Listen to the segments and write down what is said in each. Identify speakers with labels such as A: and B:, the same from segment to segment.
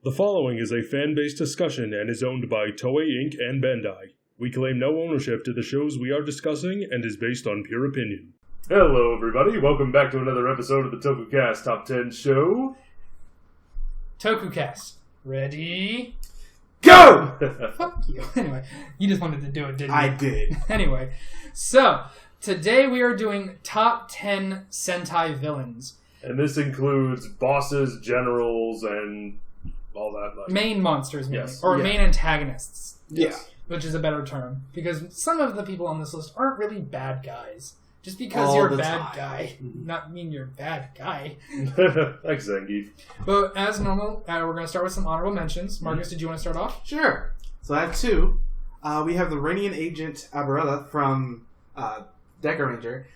A: The following is a fan-based discussion and is owned by Toei Inc. and Bandai. We claim no ownership to the shows we are discussing and is based on pure opinion. Hello everybody, welcome back to another episode of the Tokucast Top 10 show.
B: Tokucast. Ready?
C: Go!
B: Fuck you. Anyway, you just wanted to do it, didn't you?
C: I did.
B: Anyway, so, today we are doing Top 10 Sentai Villains.
A: And this includes bosses, generals, and all that. Like.
B: Main monsters, maybe.
A: Yes.
B: Or main antagonists.
C: Yeah.
B: Which is a better term. Because some of the people on this list aren't really bad guys. Just because
C: All
B: you're a
C: the
B: bad
C: time.
B: guy, not mean you're a bad guy.
A: Thanks, Zangief.
B: But as normal, we're going to start with some honorable mentions. Marcus, did you want to start off?
C: Sure. So I have two. We have the Iranian Agent Abarella from Deca Ranger.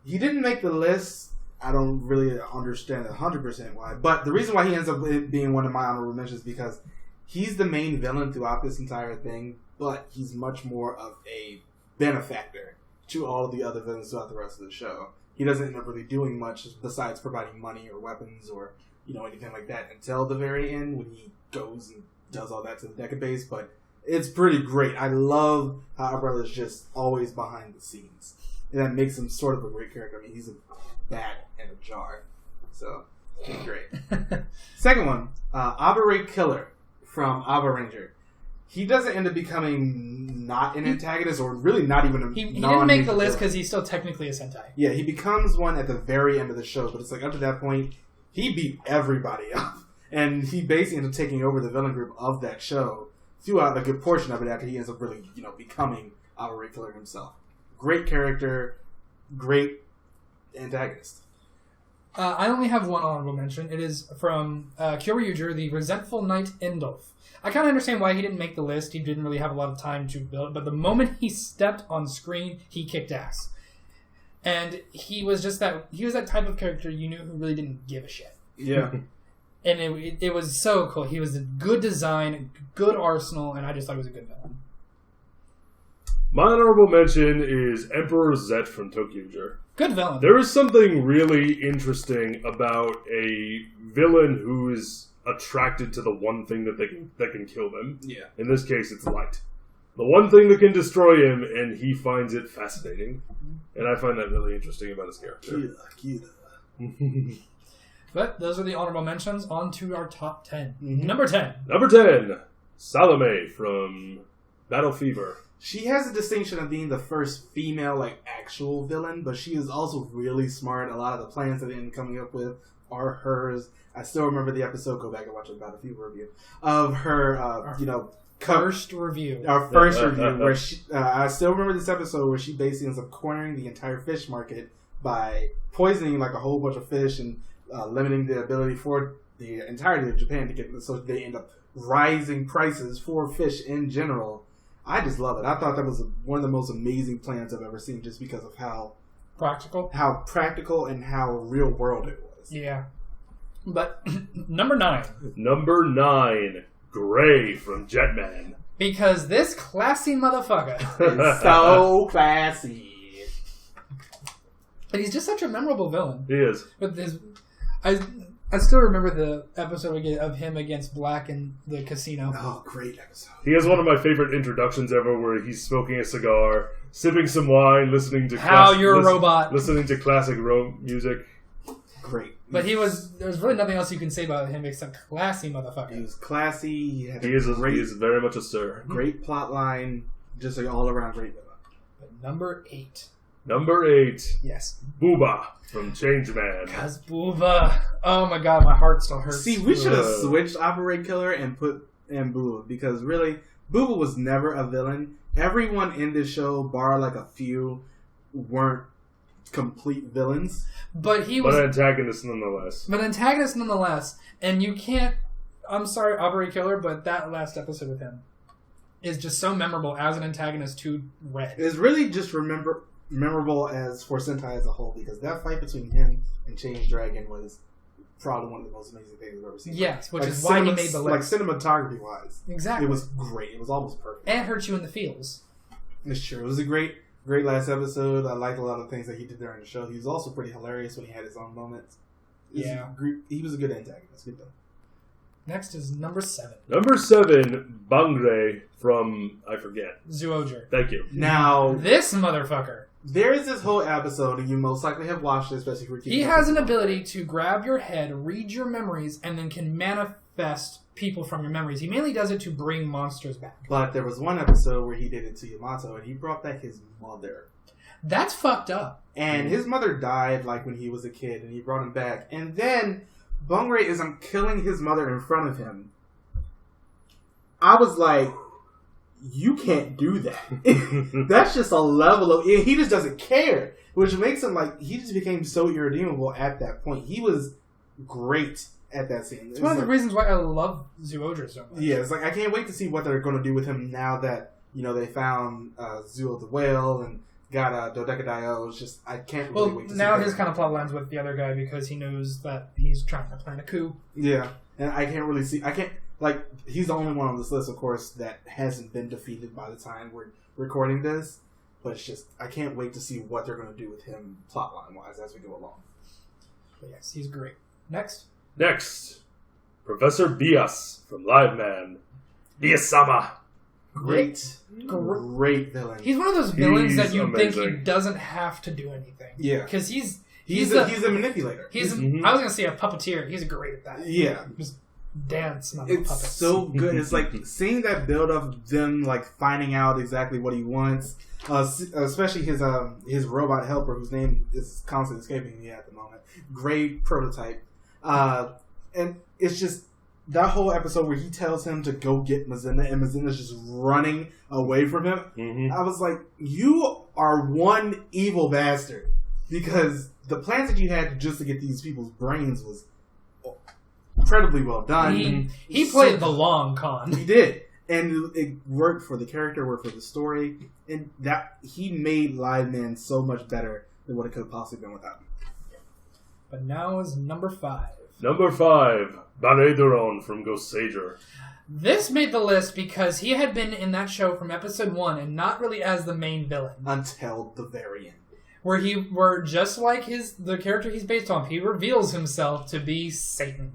C: He didn't make the list. I don't really understand 100% why. But the reason why he ends up being one of my honorable mentions is because he's the main villain throughout this entire thing, but he's much more of a benefactor to all of the other villains throughout the rest of the show. He doesn't end up really doing much besides providing money or weapons or anything like that until the very end when he goes and does all that to the Deca base. But it's pretty great. I love how Abarella's just always behind the scenes. And that makes him sort of a great character. I mean, he's a bat in a jar. So, it's great. Second one, Abare Killer from Aba Ranger. He doesn't end up becoming not an antagonist or really not even a
B: He didn't make the list because he's still technically a Sentai.
C: Yeah, he becomes one at the very end of the show, but it's like up to that point, he beat everybody up. And he basically ends up taking over the villain group of that show throughout a good portion of it after he ends up really, becoming Abare Killer himself. Great character, great antagonist.
B: I only have one honorable mention. It is from Kyoryuger, the Resentful Knight Dolph. I kind of understand why he didn't make the list. He didn't really have a lot of time to build, but the moment he stepped on screen, he kicked ass. And he was that type of character you knew who really didn't give a shit.
C: Yeah.
B: And it was so cool. He was a good design, good arsenal, and I just thought he was a good villain.
A: My honorable mention is Emperor Zet from Tokucast.
B: Good villain.
A: There is something really interesting about a villain who is attracted to the one thing that can kill them.
C: Yeah.
A: In this case, it's light. The one thing that can destroy him, and he finds it fascinating. And I find that really interesting about his character.
B: But those are the honorable mentions. On to our top 10.
C: Mm-hmm.
B: Number 10.
A: Number 10, Salameh from Battle Fever.
C: She has the distinction of being the first female, actual villain, but she is also really smart. A lot of the plans that they end up coming up with are hers. I still remember the episode, go back and watch the Battle Fever review, of her,
B: First review.
C: Our first review, where she, I still remember this episode where she basically ends up cornering the entire fish market by poisoning, a whole bunch of fish and limiting the ability for the entirety of Japan to get, so they end up rising prices for fish in general. I just love it. I thought that was one of the most amazing plans I've ever seen just because of how practical and how real world it was.
B: Yeah. But number 9.
A: Number 9, Gray from Jetman.
B: Because this classy motherfucker
C: is so classy.
B: And he's just such a memorable villain.
A: He is.
B: With this, I still remember the episode of him against Black in the casino.
C: Oh, great episode.
A: He has one of my favorite introductions ever where he's smoking a cigar, sipping some wine, listening to
B: robot.
A: Listening to classic music.
C: Great.
B: But there was really nothing else you can say about him except classy motherfucker.
C: He was classy.
A: He is very much a sir.
C: Great plot line. Just all around great villain.
B: But number 8.
A: Number 8.
B: Yes.
A: Booba from Changeman.
B: Cause Booba. Oh my god, my heart still hurts.
C: See, we should have switched Abare Killer and put in Booba, because really, Booba was never a villain. Everyone in this show, bar a few, weren't complete villains.
A: But antagonists
B: nonetheless. And you can't... I'm sorry, Abare Killer, but that last episode with him is just so memorable as an antagonist to Red.
C: It's really just memorable as for Sentai as a whole, because that fight between him and Change Dragon was probably one of the most amazing things I've ever seen.
B: Yes, which is why he made the list.
C: Cinematography-wise.
B: Exactly.
C: It was great. It was almost perfect.
B: And hurt you in the feels.
C: It's true. It was a great last episode. I liked a lot of things that he did during the show. He was also pretty hilarious when he had his own moments. He was a good antagonist. Good though.
B: Next is number 7.
A: Number 7, Bangre from, I forget.
B: Zyuohger.
A: Thank you.
C: Now,
B: This motherfucker.
C: there is this whole episode, and you most likely have watched it, especially if you're keeping
B: He
C: up
B: has
C: with
B: an
C: it.
B: ability to grab your head, read your memories, and then can manifest people from your memories. He mainly does it to bring monsters back.
C: But there was one episode where he did it to Yamato, and he brought back his mother.
B: That's fucked up.
C: And his mother died, like, when he was a kid, and he brought him back. And then, Bungray is killing his mother in front of him. I was like, you can't do that. That's just a level of... He just doesn't care. Which makes him, like, he just became so irredeemable at that point. He was great at that scene.
B: It's one of the reasons why I love Zyuohger so much.
C: Yeah, it's like, I can't wait to see what they're going to do with him now that, you know, they found Zuo the Whale and got Dodecadaio. It's just, I can't really wait to see
B: now
C: that.
B: his kind of plot lines with the other guy because he knows that he's trying to plan a coup.
C: Yeah, and I can't really see, like, he's the only one on this list, of course, that hasn't been defeated by the time we're recording this, but it's just, I can't wait to see what they're going to do with him plotline-wise as we go along.
B: But yes, he's great. Next.
A: Next, Professor Bias from Live Man. Bias-sama.
C: Great villain.
B: He's one of those villains that you think he
A: amazing.
B: doesn't have to do anything.
C: Yeah.
B: Because he's
C: a manipulator.
B: I was going to say a puppeteer. He's great at that.
C: Yeah.
B: Just dance, not
C: It's
B: puppets.
C: so good. It's like seeing that build of them like finding out exactly what he wants. Especially his robot helper, whose name is constantly escaping me at the moment. Great prototype. And it's just that whole episode where he tells him to go get Mazinda, and Mazinda's just running away from him.
A: Mm-hmm.
C: I was like, you are one evil bastard. Because the plans that you had just to get these people's brains was incredibly well done.
B: He played the long con.
C: He did. And it worked for the character, worked for the story. And that he made Live Man so much better than what it could have possibly been without him.
B: But now is number 5.
A: Number 5, Baneduron from Goseiger.
B: This made the list because he had been in that show from episode 1 and not really as the main villain.
C: Until the very end.
B: Where just like the character he's based on, he reveals himself to be Satan.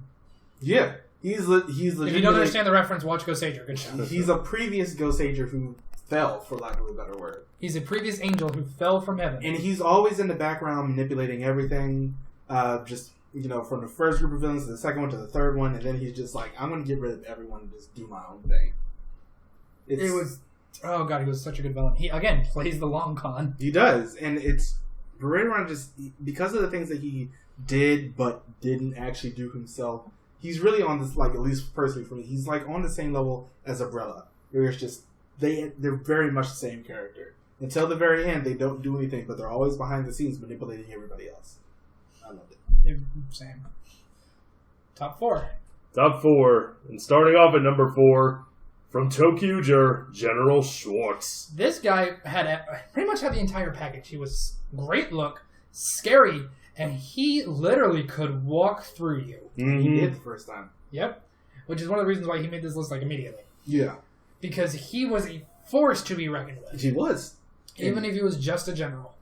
C: Yeah. He's legitimately...
B: If you don't understand the reference, watch Goseiger. Good job.
C: He's a previous Goseiger who fell, for lack of a better word.
B: He's a previous angel who fell from heaven.
C: And he's always in the background manipulating everything. Just, you know, from the first group of villains to the second one to the third one. And then he's just like, I'm going to get rid of everyone and just do my own thing.
B: It was... Oh god, he was such a good villain. He, again, plays the long con.
C: He does. And it's... Baredoron just... Because of the things that he did but didn't actually do himself... He's really on this, like, at least personally for me, he's, like, on the same level as Umbrella. Where it's just, they're very much the same character. Until the very end, they don't do anything, but they're always behind the scenes manipulating everybody else. I loved it.
B: Same. Top 4.
A: Top 4, and starting off at number 4, from Tokucast, General Schwartz.
B: This guy pretty much had the entire package. He was great look, scary, and he literally could walk through you.
A: Mm-hmm.
C: He did the first time.
B: Yep. Which is one of the reasons why he made this list, like, immediately.
C: Yeah.
B: Because he was a force to be reckoned with.
C: He was.
B: Even if he was just a general.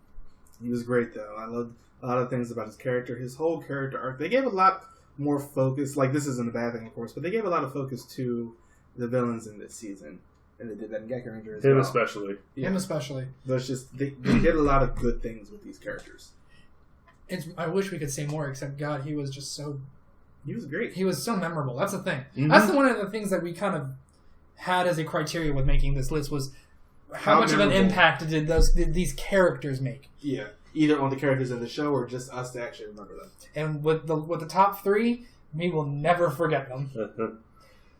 C: He was great, though. I loved a lot of things about his character. His whole character arc. They gave a lot more focus. Like, this isn't a bad thing, of course, but they gave a lot of focus to the villains in this season. And they did that in Gecko Ranger as well.
A: Him especially.
B: Yeah. Him especially.
C: But it's just, they did a lot of good things with these characters.
B: I wish we could say more, except, God, he was just so...
C: He was great.
B: He was so memorable. That's the thing.
A: Mm-hmm.
B: That's one of the things that we kind of had as a criteria with making this list was how much
C: memorable.
B: of an impact did these characters make.
C: Yeah. Either on the characters in the show or just us to actually remember them.
B: And with the top 3, we will never forget them.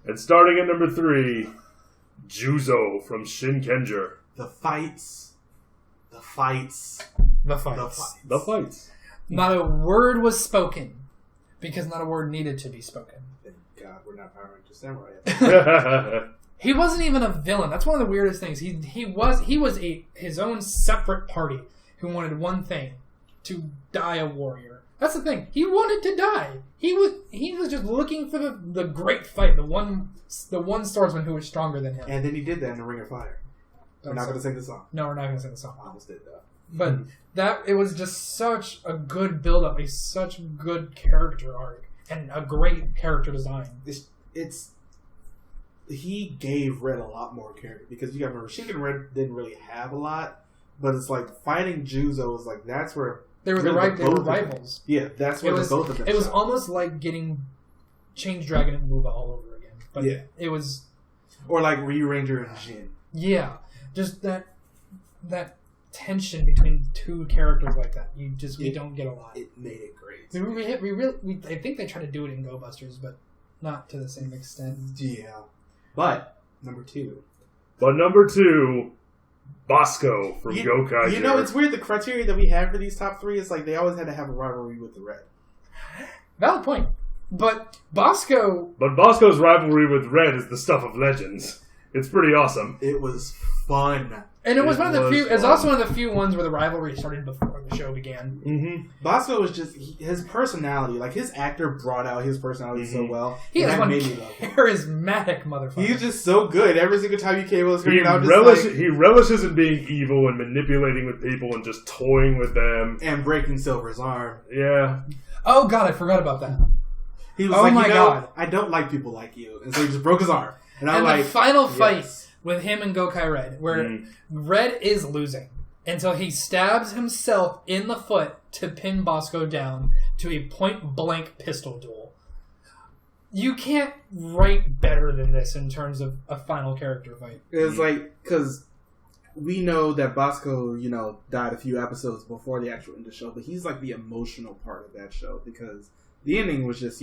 A: And starting at number 3, Juzo from Shinkenger.
C: The fights.
B: The fights. Not a word was spoken. Because not a word needed to be spoken.
C: Thank God we're not Power Ranger Samurai yet.
B: He wasn't even a villain. That's one of the weirdest things. He was his own separate party who wanted one thing: to die a warrior. That's the thing. He wanted to die. He was just looking for the great fight, the one swordsman who was stronger than him.
C: And then he did that in the Ring of Fire. We're not going to sing the song.
B: No, we're not going to sing the song.
C: I almost did though.
B: But it was just such a good build-up, such good character arc, and a great character design.
C: he gave Red a lot more character because you got to remember Sheik and Red didn't really have a lot, but it's like fighting Juzo was like that's where
B: they were they were rivals.
C: Yeah, that's where both of them.
B: It was almost like getting Change Dragon and Muba all over again. But
C: yeah,
B: it was
C: or like Ryu Ranger and Jin.
B: Yeah, just that tension between two characters like that. We don't get a lot.
C: It made it great.
B: I think they tried to do it in Go Busters, but not to the same extent.
C: Yeah. But number two,
A: Bosco from Goseiger.
C: You know, it's weird. The criteria that we have for these top three is like they always had to have a rivalry with the Red.
B: Valid point. But
A: Bosco's rivalry with Red is the stuff of legends. It's pretty awesome.
C: It was fun.
B: And it was one of the few. It's also one of the few ones where the rivalry started before the show began.
C: Mm-hmm. Bosco was just his personality. Like his actor brought out his personality so well.
B: He is one charismatic motherfucker.
C: He's just so good. Every single time he came on screen,
A: he relishes in being evil and manipulating with people and just toying with them
C: and breaking Silver's arm.
A: Yeah.
B: Oh God, I forgot about that.
C: He was like, God, I don't like people like you, and so he just broke his arm. And I'm like,
B: the final fight with him and Gokai Red, where Red is losing until he stabs himself in the foot to pin Bosco down to a point-blank pistol duel. You can't write better than this in terms of a final character fight.
C: It's like, because we know that Bosco, died a few episodes before the actual end of the show, but he's like the emotional part of that show because the ending was just,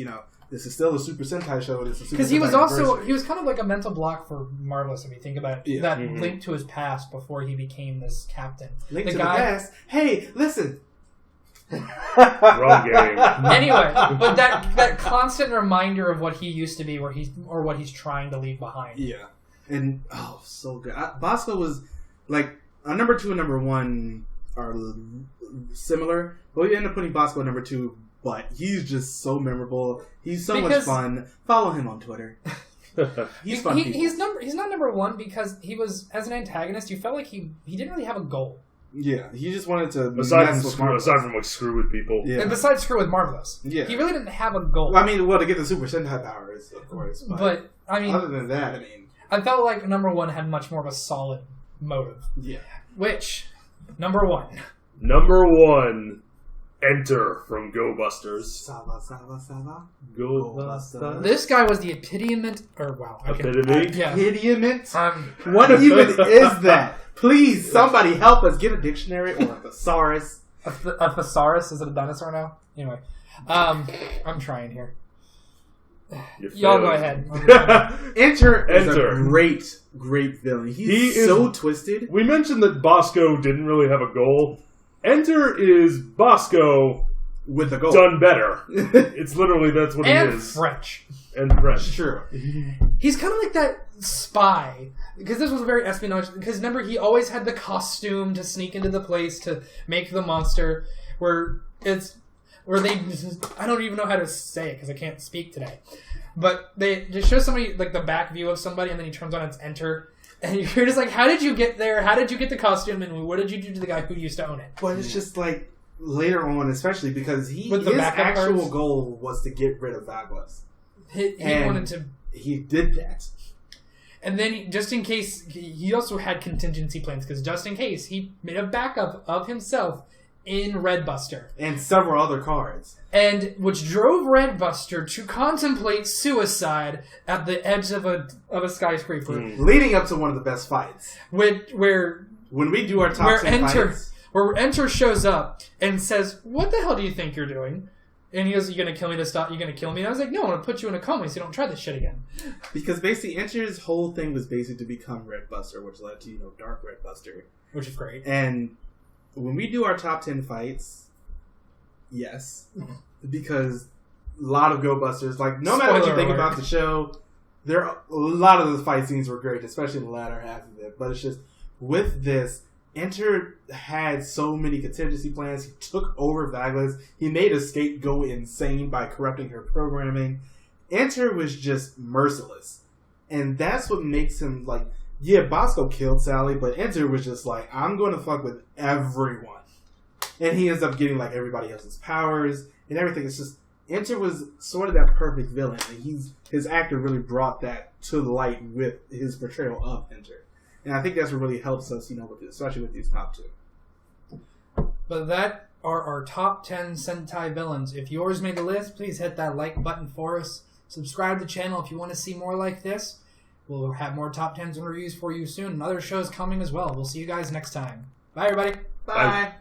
C: this is still a Super Sentai show. Because
B: he was kind of like a mental block for Marvelous, if you think about it. Yeah. That link to his past before he became this captain.
C: Link to the past? Hey, listen.
A: Wrong game.
B: Anyway, but that constant reminder of what he used to be or what he's trying to leave behind.
C: Yeah. And, so good. Bosco was, like, number 2 and number 1 are similar, but we end up putting Bosco at number 2. But he's just so memorable. He's so much fun. Follow him on Twitter. He's fun.
B: He's not number 1 because he was, as an antagonist, you felt like he didn't really have a goal.
C: Yeah, he just wanted to
A: aside from screw with people.
B: Yeah. And besides screw with Marvelous. Yeah. He really didn't have a goal.
C: Well, to get the Super Sentai powers, of course. But other than that,
B: I felt like number 1 had much more of a solid motive.
C: Yeah.
B: Which, number 1.
A: Enter from Go Busters.
C: Saba.
A: Go Busters.
B: This guy was the epitome.
A: Epitome?
B: Yeah.
C: Epitome? What even is that? Please, somebody help us get a dictionary or a thesaurus.
B: A thesaurus? Is it a dinosaur now? Anyway. I'm trying here. Y'all go ahead.
C: Enter is a great villain. He's so twisted.
A: We mentioned that Bosco didn't really have a goal. Enter is Bosco
C: with a goal.
A: Done better. It's literally, that's what he is. And French.
C: True.
B: He's kind of like that spy. Because this was a very espionage. Because remember, he always had the costume to sneak into the place to make the monster. Where they, I don't even know how to say it because I can't speak today. But they just show somebody, like the back view of somebody, and then he turns on its Enter. And you're just like, how did you get there? How did you get the costume? And what did you do to the guy who used to own it?
C: But it's just like, later on, especially because his actual goal was to get rid of Douglas.
B: He wanted to...
C: He did that.
B: And then, just in case, he also had contingency plans, because just in case, he made a backup of himself in Redbuster.
C: And several other cards.
B: And which drove Redbuster to contemplate suicide at the edge of a skyscraper.
C: Leading up to one of the best fights.
B: When
C: we do our top 10 fights.
B: Where Enter shows up and says, "What the hell do you think you're doing?" And he goes, "You gonna kill me to stop? You gonna kill me?" And I was like, "No, I'm gonna put you in a coma so you don't try this shit again."
C: Because basically, Enter's whole thing was basically to become Redbuster, which led to Dark Redbuster,
B: which is great.
C: And when we do our top 10 fights, yes, because a lot of Go Busters, like no matter what you think about the show, a lot of the fight scenes were great, especially in the latter half of it. But it's just with this. Enter had so many contingency plans. He took over Vaglas. He made Escape go insane by corrupting her programming. Enter was just merciless. And that's what makes him like, yeah, Bosco killed Sally, but Enter was just like, I'm going to fuck with everyone. And he ends up getting like everybody else's powers and everything. Enter was sort of that perfect villain. And his actor really brought that to the light with his portrayal of Enter. And I think that's what really helps us, especially with these top two.
B: But that are our top 10 Sentai villains. If yours made the list, please hit that like button for us. Subscribe to the channel if you want to see more like this. We'll have more top 10s and reviews for you soon, and other shows coming as well. We'll see you guys next time. Bye, everybody.
C: Bye.